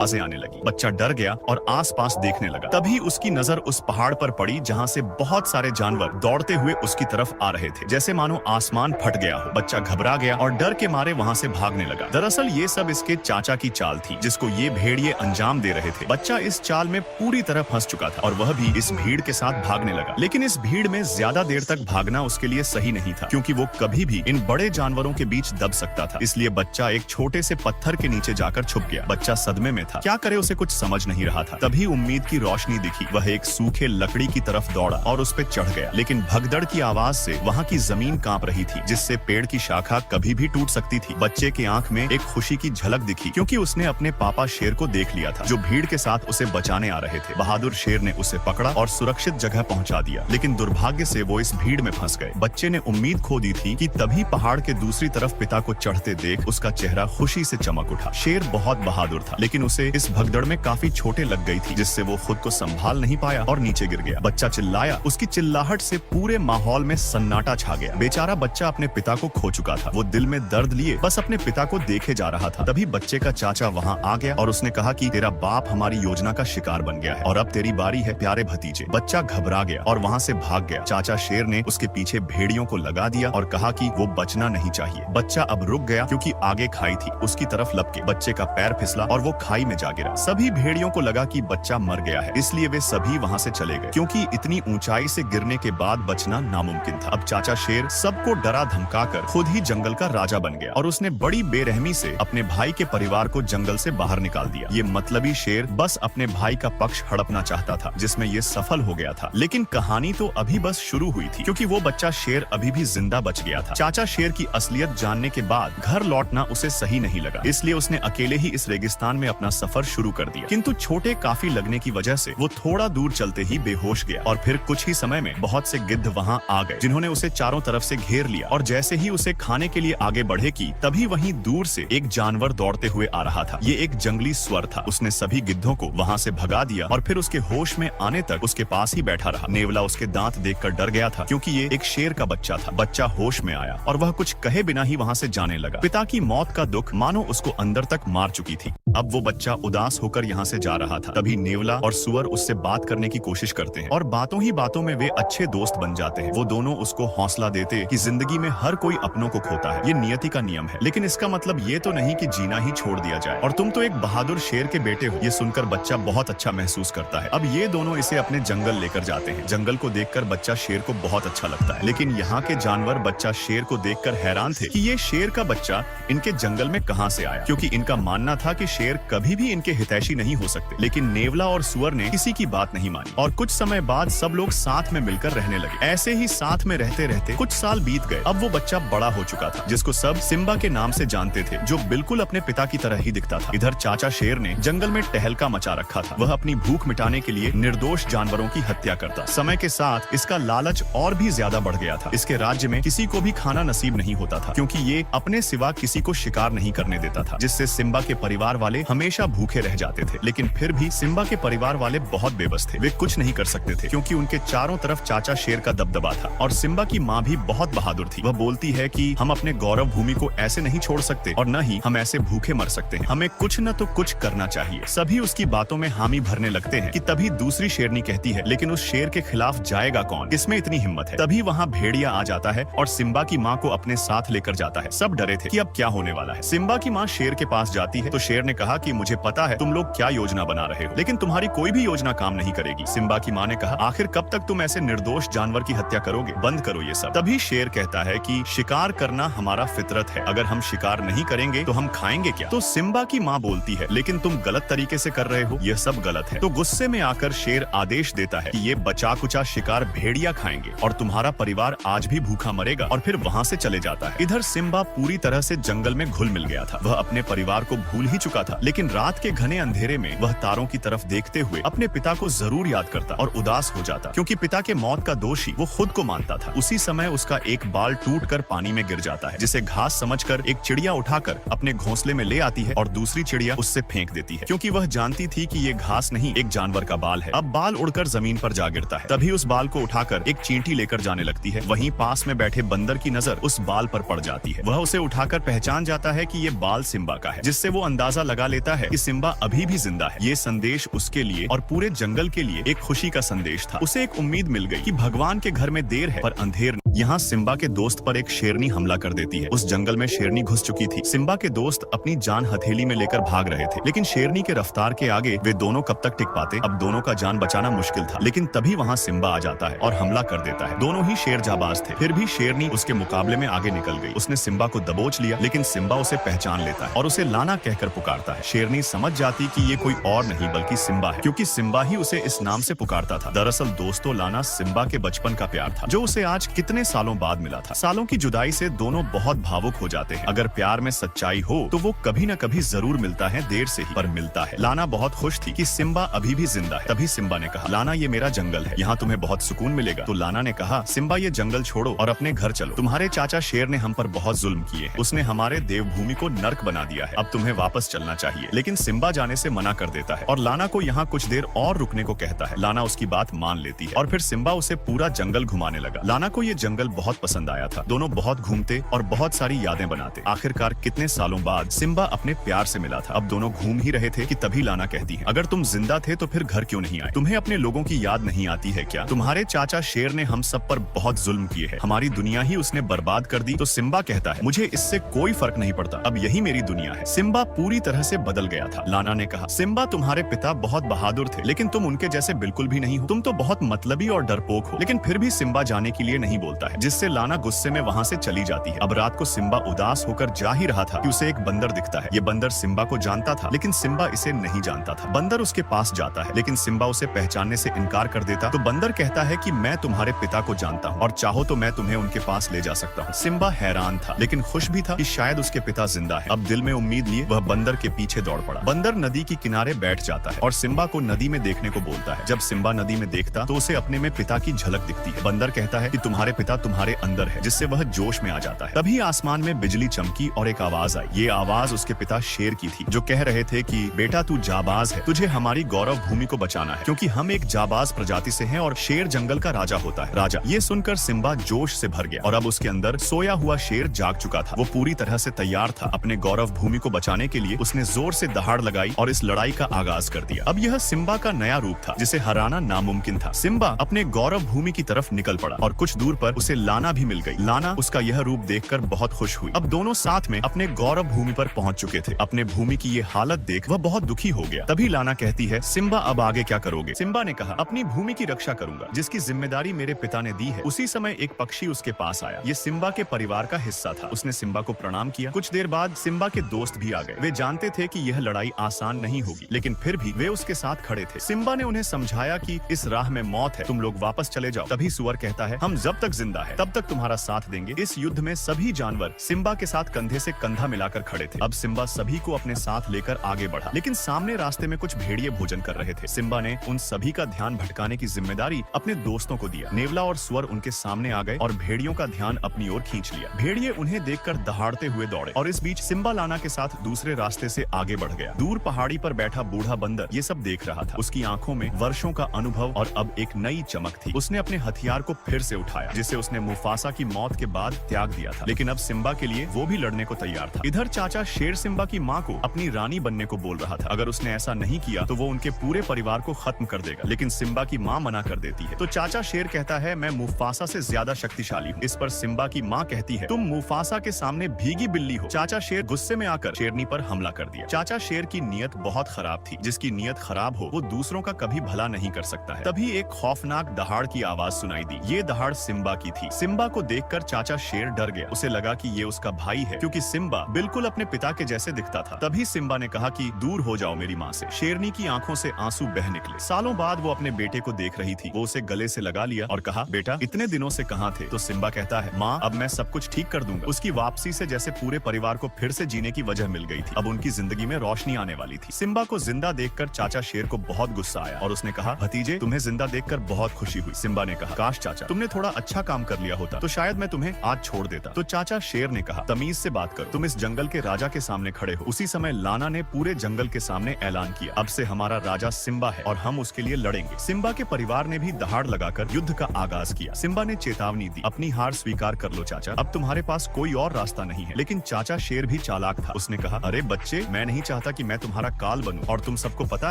आवाजें आने लगी। बच्चा डर गया और आसपास देखने लगा। तभी उसकी नजर उस पहाड़ पर पड़ी जहाँ से बहुत सारे जानवर दौड़ते हुए उसकी तरफ आ रहे थे, जैसे मानो आसमान फट गया हो। बच्चा घबरा गया और डर के मारे वहाँ से भागने लगा। दरअसल ये सब इसके चाचा की चाल थी, जिसको ये भेड़िए अंजाम दे रहे थे। बच्चा इस चाल में पूरी तरह फंस चुका था और वह भी इस भीड़ के साथ भागने लगा। लेकिन इस भीड़ में ज्यादा देर तक भागना उसके लिए सही नहीं था, क्योंकि वो कभी भी इन बड़े जानवरों के बीच दब सकता था। इसलिए बच्चा एक छोटे से पत्थर के नीचे जाकर छुप गया। बच्चा सदमे में था, क्या करे उसे कुछ समझ नहीं रहा था। तभी उम्मीद की रोशनी दिखी। वह एक सूखे लकड़ी की तरफ दौड़ा और उस पे चढ़ गया। लेकिन भगदड़ की आवाज से वहाँ की जमीन कांप रही थी, जिससे पेड़ की शाखा कभी भी टूट सकती थी। बच्चे की आंख में एक खुशी की झलक दिखी, क्योंकि उसने अपने पापा शेर को देख लिया था, जो भीड़ के साथ उसे बचाने आ रहे थे। बहादुर शेर ने उसे पकड़ा और सुरक्षित जगह पहुंचा दिया। लेकिन दुर्भाग्य से वो इस भीड़ में फंस गए। बच्चे ने उम्मीद खो दी थी कि तभी पहाड़ के दूसरी तरफ पिता को चढ़ते देख उसका चेहरा खुशी से चमक उठा। शेर बहुत बहादुर था, लेकिन उसे इस भगदड़ में काफी चोटें लग गई थी, जिससे वो खुद को संभाल नहीं पाया और नीचे गिर गया। बच्चा चिल्लाया। उसकी चिल्लाहट से पूरे माहौल में सन्नाटा छा गया। बेचारा बच्चा अपने पिता को खो चुका था। वो दिल में दर्द लिए बस अपने पिता को देखे जा रहा था। तभी बच्चे का चाचा वहाँ आ गया और उसने कहा कि तेरा बाप हमारी योजना का शिकार बन गया है और अब तेरी बारी है प्यारे भतीजे। बच्चा घबरा गया और वहाँ से भाग गया। चाचा शेर ने उसके पीछे भेड़ियों को लगा दिया और कहा कि वो बचना नहीं चाहिए। बच्चा अब रुक गया, क्योंकि आगे खाई थी। उसकी तरफ लपके बच्चे का पैर फिसला और वो खाई में जा गिरा। सभी भेड़ियों को लगा कि बच्चा मर गया है, इसलिए वे सभी वहाँ से चले गए, क्योंकि इतनी ऊंचाई से गिरने के बाद बचना नामुमकिन था। अब चाचा शेर सबको डरा धमकाकर खुद ही जंगल का राजा बन गया और उसने बड़ी बेरहमी से अपने भाई के परिवार को जंगल से बाहर निकाल दिया। ये मतलबी शेर बस अपने भाई का पक्ष हड़पना चाहता था, जिसमें ये सफल हो गया था। लेकिन कहानी तो अभी बस शुरू हुई थी, क्योंकि वो बच्चा शेर अभी भी जिंदा बच गया था। चाचा शेर की असलियत जानने के बाद घर लौटना उसे सही नहीं लगा, इसलिए उसने अकेले ही इस रेगिस्तान में अपना सफर शुरू कर दिया। किंतु छोटे काफी लगने की वजह से वो थोड़ा दूर चलते ही बेहोश गया और फिर कुछ ही समय में बहुत से गिद्ध वहां आ गए, जिन्होंने उसे चारों तरफ से घेर लिया। और जैसे ही उसे खाने के लिए आगे बढ़े की, तभी वहीं दूर से एक जानवर दौड़ते हुए आ रहा था। ये एक जंगली स्वर था। उसने सभी गिद्धों को वहां से भगा दिया और फिर उसके होश में आने तक उसके पास ही बैठा रहा। नेवला उसके दांत देखकर डर गया था, क्योंकि ये एक शेर का बच्चा था। बच्चा होश में आया और वह कुछ कहे बिना ही वहां से जाने लगा। पिता की मौत का दुख मानो उसको अंदर तक मार चुकी थी। अब वो बच्चा उदास होकर यहाँ से जा रहा था। तभी नेवला और सुअर उससे बात करने की कोशिश करते हैं और बातों ही बातों में वे अच्छे दोस्त बन जाते हैं। वो दोनों उसको हौसला देते कि जिंदगी में हर कोई अपनों को खोता है, ये नियति का नियम है, लेकिन इसका मतलब ये तो नहीं कि जीना ही छोड़ दिया जाए और तुम तो एक बहादुर शेर के बेटे हो। ये सुनकर बच्चा बहुत अच्छा महसूस करता है। अब ये दोनों इसे अपने जंगल लेकर जाते हैं। जंगल को देखकर बच्चा शेर को बहुत अच्छा लगता है, लेकिन यहाँ के जानवर बच्चा शेर को देखकर हैरान थे कि ये शेर का बच्चा इनके जंगल में कहाँ से आया, क्योंकि इनका मानना था कि शेर कभी भी इनके हितैषी नहीं हो सकते। लेकिन नेवला और सुअर ने किसी की बात नहीं मानी और कुछ समय बाद सब लोग साथ में मिलकर रहने लगे। ऐसे ही साथ में रहते रहते कुछ साल बीत गए। अब वो बच्चा बड़ा हो चुका था, जिसको सब सिम्बा के नाम से जानते थे, जो बिल्कुल अपने पिता की तरह ही दिखता था। इधर चाचा शेर ने जंगल में टहलका मचा रखा था। वह अपनी भूख मिटाने के लिए निर्दोष जानवरों की हत्या करता। समय के साथ इसका लालच और भी ज्यादा बढ़ गया था। इसके राज्य में किसी को भी खाना नसीब नहीं होता था, क्योंकि ये अपने सिवा किसी को शिकार नहीं करने देता था, जिससे सिम्बा के परिवार वाले हमेशा भूखे रह जाते थे। लेकिन फिर भी सिम्बा के परिवार वाले बहुत बेबस थे। वे कुछ नहीं कर सकते थे, क्योंकि उनके चारों तरफ चाचा शेर का दबदबा था। और सिम्बा की माँ भी बहुत बहादुर थी। वह बोलती है कि हम अपने गौरव भूमि को ऐसे नहीं छोड़ सकते और न ही हम ऐसे भूखे मर सकते हैं। हमें कुछ न तो कुछ करना चाहिए। सभी उसकी बातों में हामी भरने लगते हैं कि तभी दूसरी शेरनी कहती है, लेकिन उस शेर के खिलाफ जाएगा कौन? इसमें इतनी हिम्मत है। तभी वहाँ भेड़िया आ जाता है और सिम्बा की माँ को अपने साथ लेकर जाता है। सब डरे थे कि अब क्या होने वाला है। सिम्बा की माँ शेर के पास जाती है तो शेर ने कहा कि मुझे पता है तुम लोग क्या योजना बना रहे हो, लेकिन तुम्हारी कोई भी योजना काम नहीं करेगी। सिम्बा की माँ ने कहा, आखिर कब तक तुम ऐसे निर्दोष जानवर की हत्या करोगे? बंद करो ये सब। तभी शेर कहता है कि शिकार करना हमारा फितरत है, अगर हम शिकार नहीं करेंगे तो हम खाएंगे क्या? तो सिम्बा की माँ बोलती है, लेकिन तुम गलत तरीके से कर रहे हो, यह सब गलत है। तो गुस्से में आकर शेर आदेश देता है कि ये बचा कुचा शिकार भेड़िया खाएंगे और तुम्हारा परिवार आज भी भूखा मरेगा, और फिर वहाँ से चले जाता है। इधर सिम्बा पूरी तरह से जंगल में घुल मिल गया था। वह अपने परिवार को भूल ही चुका था, लेकिन रात के घने अंधेरे में वह तारों की तरफ देखते हुए अपने पिता को जरूर याद करता और उदास हो जाता, क्योंकि पिता के मौत का दोषी वो खुद को मानता था। उसी समय उसका एक बाल टूटकर पानी में गिर जाता है, जिसे घास समझकर एक चिड़िया उठाकर अपने घोंसले में ले आती है और दूसरी चिड़िया उससे फेंक देती है, क्योंकि वह जानती थी कि ये घास नहीं एक जानवर का बाल है। अब बाल उड़कर जमीन पर जा गिरता है। तभी उस बाल को उठाकर एक चींटी लेकर जाने लगती है। वहीं पास में बैठे बंदर की नजर उस बाल पर पड़ जाती है। वह उसे उठाकर पहचान जाता है कि ये बाल सिम्बा का है, जिससे वो अंदाजा लगा लेता है कि सिम्बा अभी भी जिंदा है। ये संदेश उसके लिए और पूरे जंगल के लिए एक खुशी का संदेश था। उसे एक उम्मीद मिल गई कि भगवान के घर में देर है पर अंधेर नहीं। यहाँ सिम्बा के दोस्त पर एक शेरनी हमला कर देती है। उस जंगल में शेरनी घुस चुकी थी। सिम्बा के दोस्त अपनी जान हथेली में लेकर भाग रहे थे, लेकिन शेरनी के रफ्तार के आगे वे दोनों कब तक टिक पाते। अब दोनों का जान बचाना मुश्किल था, लेकिन तभी वहाँ सिम्बा आ जाता है और हमला कर देता है। दोनों ही शेर जाबाज थे, फिर भी शेरनी उसके मुकाबले में आगे निकल गई। उसने सिम्बा को दबोच लिया, लेकिन सिम्बा उसे पहचान लेता है और उसे लाना कहकर पुकारता है। शेरनी समझ जाती कि ये कोई और नहीं बल्कि सिम्बा है, क्योंकि सिम्बा ही उसे इस नाम से पुकारता था। दरअसल दोस्तों, लाना सिम्बा के बचपन का प्यार था, जो उसे आज कितने सालों बाद मिला था। सालों की जुदाई से दोनों बहुत भावुक हो जाते हैं। अगर प्यार में सच्चाई हो तो वो कभी न कभी जरूर मिलता है, देर से ही पर मिलता है। लाना बहुत खुश थी कि सिम्बा अभी भी जिंदा है। तभी सिम्बा ने कहा, लाना ये मेरा जंगल है, यहाँ तुम्हें बहुत सुकून मिलेगा। तो लाना ने कहा, सिम्बा ये जंगल छोड़ो और अपने घर चलो। तुम्हारे चाचा शेर ने हम पर बहुत जुल्म किए हैं। उसने हमारे देवभूमि को नर्क बना दिया है। अब तुम्हें वापस चलना चाहिए। लेकिन सिम्बा जाने से मना कर देता है और लाना को यहाँ कुछ देर और रुकने को कहता है। लाना उसकी बात मान लेती है और फिर सिम्बा उसे पूरा जंगल घुमाने लगा। लाना को ये जंगल बहुत पसंद आया था। दोनों बहुत घूमते और बहुत सारी यादें बनाते। आखिरकार कितने सालों बाद सिम्बा अपने प्यार से मिला था। अब दोनों घूम ही रहे थे कि तभी लाना कहती है, अगर तुम जिंदा थे तो फिर घर क्यों नहीं आए? तुम्हें अपने लोगों की याद नहीं आती है क्या? तुम्हारे चाचा शेर ने हम सब पर बहुत जुल्म किए हैं, हमारी दुनिया ही उसने बर्बाद कर दी। तो सिम्बा कहता है, मुझे इससे कोई फर्क नहीं पड़ता, अब यही मेरी दुनिया है। सिम्बा पूरी तरह से बदल गया था। लाना ने कहा, सिम्बा तुम्हारे पिता बहुत बहादुर थे, लेकिन तुम उनके जैसे बिल्कुल भी नहीं हो। तुम तो बहुत मतलबी और डरपोक हो। लेकिन फिर भी सिम्बा जाने के लिए नहीं बोलता है, जिससे लाना गुस्से में वहाँ से चली जाती है। अब रात को सिम्बा उदास होकर जा ही रहा था कि उसे एक बंदर दिखता है। ये बंदर सिम्बा को जानता था, लेकिन सिम्बा इसे नहीं जानता था। बंदर उसके पास जाता है, लेकिन सिम्बा उसे पहचानने से इनकार कर देता। तो बंदर कहता है कि मैं तुम्हारे पिता को जानता हूँ और चाहो तो मैं तुम्हें उनके पास ले जा सकता हूँ। सिम्बा हैरान था, लेकिन खुश भी था कि शायद उसके पिता जिंदा है। अब दिल में उम्मीद लिए वह बंदर के पीछे दौड़ पड़ा। बंदर नदी के किनारे बैठ जाता है और सिम्बा को नदी में देखने को बोलता है। जब सिम्बा नदी में देखता तो उसे अपने में पिता की झलक दिखती है। बंदर कहता है कि तुम्हारे पिता तुम्हारे अंदर है, जिससे वह जोश में आ जाता है। तभी आसमान में बिजली चमकी और एक आवाज आई। ये आवाज उसके पिता शेर की थी, जो कह रहे थे कि बेटा तू जाबाज है, तुझे हमारी गौरव भूमि को बचाना है, क्योंकि हम एक जाबाज प्रजाति से हैं और शेर जंगल का राजा होता है। राजा, ये सुनकर सिम्बा जोश से भर गया और अब उसके अंदर सोया हुआ शेर जाग चुका था। वो पूरी तरह से तैयार था। अपने गौरव भूमि को बचाने के लिए उसने जोर से दहाड़ लगाई और इस लड़ाई का आगाज कर दिया। अब यह सिम्बा का नया रूप था, जिसे हराना नामुमकिन था। सिम्बा अपने गौरव भूमि की तरफ निकल पड़ा और कुछ दूर पर उसे लाना भी मिल गई। लाना उसका यह रूप देखकर बहुत खुश हुई। अब दोनों साथ में अपने गौरव भूमि पर पहुंच चुके थे। अपने भूमि की ये हालत देख वह बहुत दुखी हो गया। तभी लाना कहती है, सिम्बा अब आगे क्या करोगे? सिम्बा ने कहा, अपनी भूमि की रक्षा करूंगा, जिसकी जिम्मेदारी मेरे पिता ने दी है। उसी समय एक पक्षी उसके पास आया। ये सिम्बा के परिवार का हिस्सा था। उसने सिम्बा को प्रणाम किया। कुछ देर बाद सिम्बा के दोस्त भी आ गए। वे जानते थे कि यह लड़ाई आसान नहीं होगी, लेकिन फिर भी वे उसके साथ खड़े थे। सिम्बा ने उन्हें समझाया कि इस राह में मौत है, तुम लोग वापस चले जाओ। तभी सुअर कहता है, हम जब तक जिंदा है तब तक तुम्हारा साथ देंगे। इस युद्ध में सभी जानवर सिम्बा के साथ कंधे से कंधा मिलाकर खड़े थे। अब सिम्बा सभी को अपने साथ लेकर आगे बढ़ा, लेकिन सामने रास्ते में कुछ भेड़िए भोजन कर रहे थे। सिम्बा ने उन सभी का ध्यान भटकाने की जिम्मेदारी अपने दोस्तों को दिया। नेवला और सुअर उनके सामने आ गए और भेड़ियों का ध्यान अपनी ओर खींच लिया। भेड़िए उन्हें देखकर दहाड़ते हुए दौड़े और इस बीच सिम्बा लाना के साथ दूसरे रास्ते से आगे बढ़ गया। दूर पहाड़ी पर बैठा बूढ़ा बंदर ये सब देख रहा था। उसकी आंखों में वर्षों का अनुभव और अब एक नई चमक थी। उसने अपने हथियार को फिर से उठाया, जिसे उसने मुफासा की मौत के बाद त्याग दिया था। लेकिन अब सिम्बा के लिए वो भी लड़ने को तैयार था। इधर चाचा शेर सिम्बा की माँ को अपनी रानी बनने को बोल रहा था। अगर उसने ऐसा नहीं किया तो वो उनके पूरे परिवार को खत्म कर देगा। लेकिन सिम्बा की माँ मना कर देती है। तो चाचा शेर कहता है, मैं मुफासा से ज्यादा शक्तिशाली हूँ। इस पर सिम्बा की माँ कहती है, तुम मुफासा के सामने भीगी बिल्ली हो। चाचा शेर गुस्से में आकर शेरनी पर हमला कर दिया। चाचा शेर की नीयत बहुत खराब थी। जिसकी नीयत खराब हो वो दूसरों का कभी भला नहीं कर सकता है। तभी एक खौफनाक दहाड़ की आवाज सुनाई दी। ये दहाड़ सिम्बा की थी। सिम्बा को देखकर चाचा शेर डर गया। उसे लगा कि ये उसका भाई है, क्योंकि सिम्बा बिल्कुल अपने पिता के जैसे दिखता था। तभी सिम्बा ने कहा कि दूर हो जाओ मेरी माँ से। शेरनी की आंखों से आंसू बह निकले। सालों बाद वो अपने बेटे को देख रही थी। वो उसे गले से लगा लिया और कहा, बेटा इतने दिनों से कहाँ थे? तो सिम्बा कहता है, माँ अब मैं सब कुछ ठीक कर दूंगा। उसकी वापसी से जैसे पूरे परिवार को फिर से जीने की वजह मिल गई थी। अब उनकी जिंदगी में रोशनी आने वाली थी। सिम्बा को जिंदा देखकर चाचा शेर को बहुत गुस्सा आया और उसने कहा, भतीजे तुम्हें जिंदा देखकर बहुत खुशी हुई। सिम्बा ने कहा, काश चाचा तुमने थोड़ा अच्छा काम कर लिया होता तो शायद मैं तुम्हें आज छोड़ देता। तो चाचा शेर ने कहा, तमीज से बात करो, तुम इस जंगल के राजा के सामने खड़े हो। उसी समय लाना ने पूरे जंगल के सामने ऐलान किया, अब से हमारा राजा सिम्बा है और हम उसके लिए लड़ेंगे। सिम्बा के परिवार ने भी दहाड़ लगाकर युद्ध का आगाज किया। सिम्बा ने चेतावनी दी, अपनी हार स्वीकार कर लो चाचा, अब तुम्हारे पास कोई और रास्ता नहीं है। लेकिन चाचा शेर भी चालाक था। उसने कहा, अरे बच्चे मैं नहीं चाहता चाहता कि मैं तुम्हारा काल बनूं और तुम सबको पता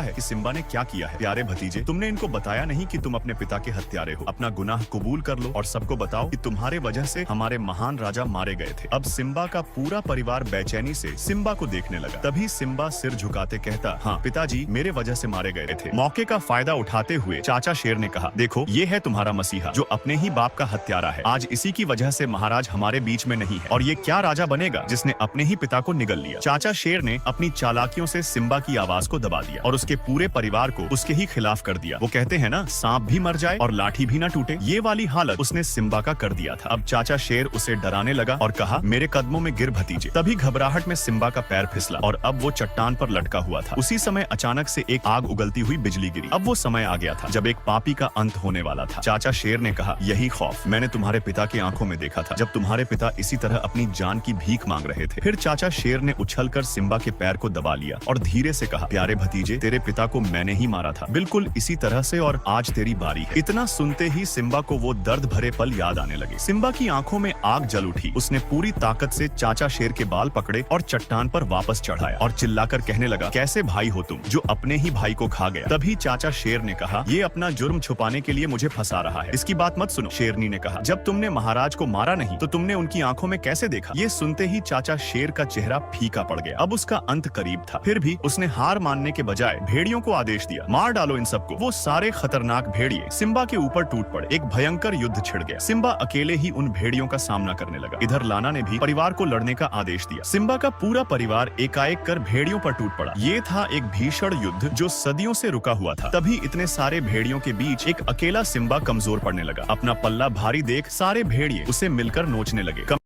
है कि सिम्बा ने क्या किया है। प्यारे भतीजे, तुमने इनको बताया नहीं कि तुम अपने पिता के हत्यारे हो। अपना गुनाह कबूल कर लो और सबको बताओ कि तुम्हारे वजह से हमारे महान राजा मारे गए थे। अब सिम्बा का पूरा परिवार बेचैनी से सिम्बा को देखने लगा। तभी सिम्बा सिर झुकाते कहता, हाँ पिताजी, मेरे वजह से मारे गए थे। मौके का फायदा उठाते हुए चाचा शेर ने कहा, देखो ये है तुम्हारा मसीहा जो अपने ही बाप का हत्यारा है। आज इसी की वजह से महाराज हमारे बीच में नहीं है और ये क्या राजा बनेगा जिसने अपने ही पिता को निगल लिया। चाचा शेर ने अपनी चालाकियों से सिम्बा की आवाज को दबा दिया और उसके पूरे परिवार को उसके ही खिलाफ कर दिया। वो कहते हैं ना, सांप भी मर जाए और लाठी भी ना टूटे, ये वाली हालत उसने सिम्बा का कर दिया था। अब चाचा शेर उसे डराने लगा और कहा, मेरे कदमों में गिर भतीजे। तभी घबराहट में सिम्बा का पैर फिसला और अब वो चट्टान पर लटका हुआ था। उसी समय अचानक से एक आग उगलती हुई बिजली गिरी। अब वो समय आ गया था जब एक पापी का अंत होने वाला था। चाचा शेर ने कहा, यही खौफ मैंने तुम्हारे पिता की आंखों में देखा था जब तुम्हारे पिता इसी तरह अपनी जान की भीख मांग रहे थे। फिर चाचा शेर ने उछलकर सिम्बा के पैर को दबा लिया और धीरे से कहा, प्यारे भतीजे, तेरे पिता को मैंने ही मारा था, बिल्कुल इसी तरह से, और आज तेरी बारी है। इतना सुनते ही सिम्बा को वो दर्द भरे पल याद आने लगे। सिम्बा की आंखों में आग जल उठी। उसने पूरी ताकत से चाचा शेर के बाल पकड़े और चट्टान पर वापस चढ़ाया और चिल्लाकर कहने लगा, कैसे भाई हो तुम जो अपने ही भाई को खा गया। तभी चाचा शेर ने कहा, ये अपना जुर्म छुपाने के लिए मुझे फंसा रहा है, इसकी बात मत सुनो। शेरनी ने कहा, जब तुमने महाराज को मारा नहीं तो तुमने उनकी आंखों में कैसे देखा। ये सुनते ही चाचा शेर का चेहरा फीका पड़ गया। अब उसका अंत करीब था। फिर भी उसने हार मानने के बजाय भेड़ियों को आदेश दिया, मार डालो इन सबको। वो सारे खतरनाक भेड़िए सिम्बा के ऊपर टूट पड़े। एक भयंकर युद्ध छिड़ गया। सिम्बा अकेले ही उन भेड़ियों का सामना करने लगा। इधर लाना ने भी परिवार को लड़ने का आदेश दिया। सिम्बा का पूरा परिवार एकाएक कर भेड़ियों पर टूट पड़ा। ये था एक भीषण युद्ध जो सदियों से रुका हुआ था। तभी इतने सारे भेड़ियों के बीच एक अकेला सिम्बा कमजोर पड़ने लगा। अपना पल्ला भारी देख सारे भेड़िए उसे मिलकर नोचने लगे।